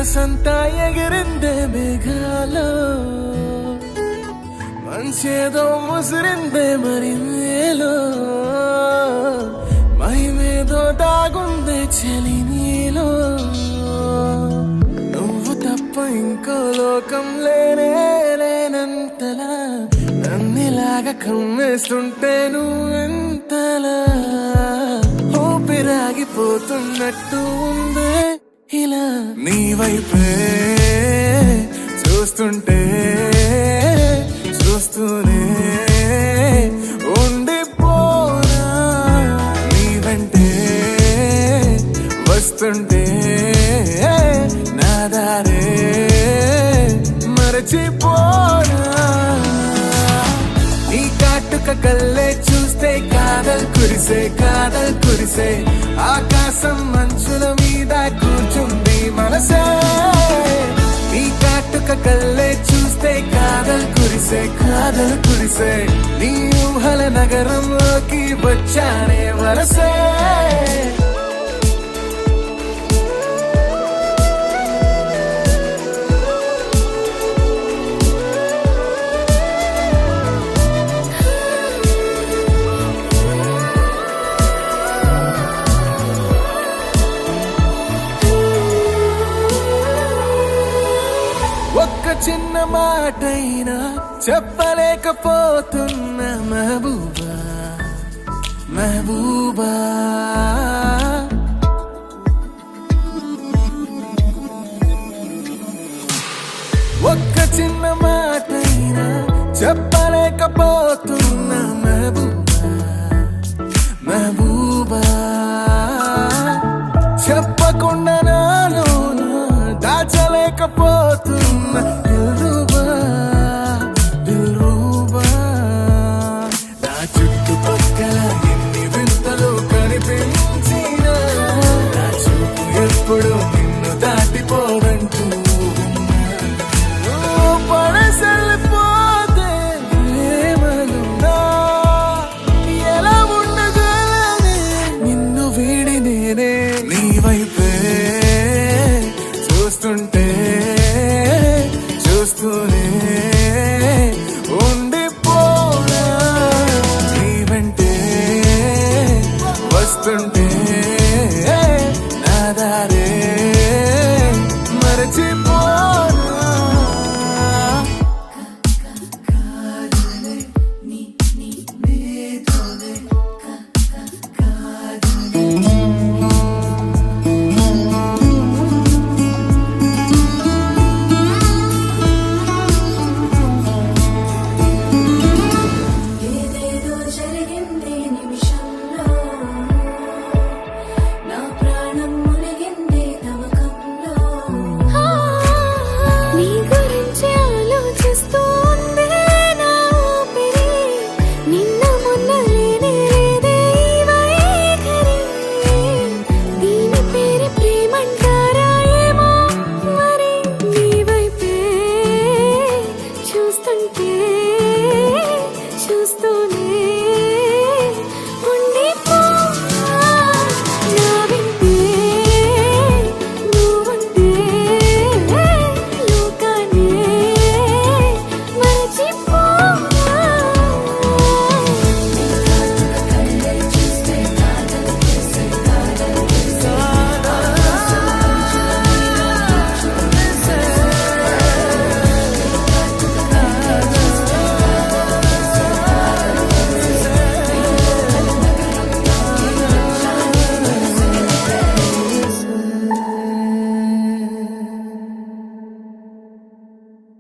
మనసంతా ఎగిరిందే మేఘాలో మంచేదో ముసిరిందే మరి నేలో మహిమేదో దాగుందే చలి నీలో నువ్వు తప్ప ఇంకో లోకం లేనంతలా నన్నిలాగా కమ్మేస్తుంటే నువ్వెంతలా ఊపిరాగిపోతున్నట్టు ఉందే ఇలా నీ వైపే చూస్తుంటే చూస్తూనే ఉండిపోనా నీ వెంటే వస్తుంటే నా దారే మరచిపోనా నీ కాటుక కళ్ళే చూస్తే కాదల్ కురిసే ఆకాశం మంచుల మీద కూర్చుంది మనసే నీ కాటుక కళ్ళే చూస్తే కాదల్ కురిసే నీ ఊహల నగరంలోకి వచ్చానే వరసే ఒక్క చిన్న మాటైనా చెప్పలేకపోతున్న మెహబూబా ఒక్క చిన్న మాటైనా చెప్పలేకపోతున్న మెహబూబా చెప్పకుండా నాలోన దాచలేకపోతున్న దిల్రూబా నా చుట్టుపక్కల ఎన్ని వింతలు కనిపించినా నా చూపు ఎప్పుడు నిన్ను దాటిపోదంటూ పడసలిపోతే ప్రేమలున్నా ఎలా ఉండగలనే నిన్ను వీడి నేనే నీ వైపే చూస్తూనే ఉండిపోనా నీ వెంటే వస్తుంటే నా దారే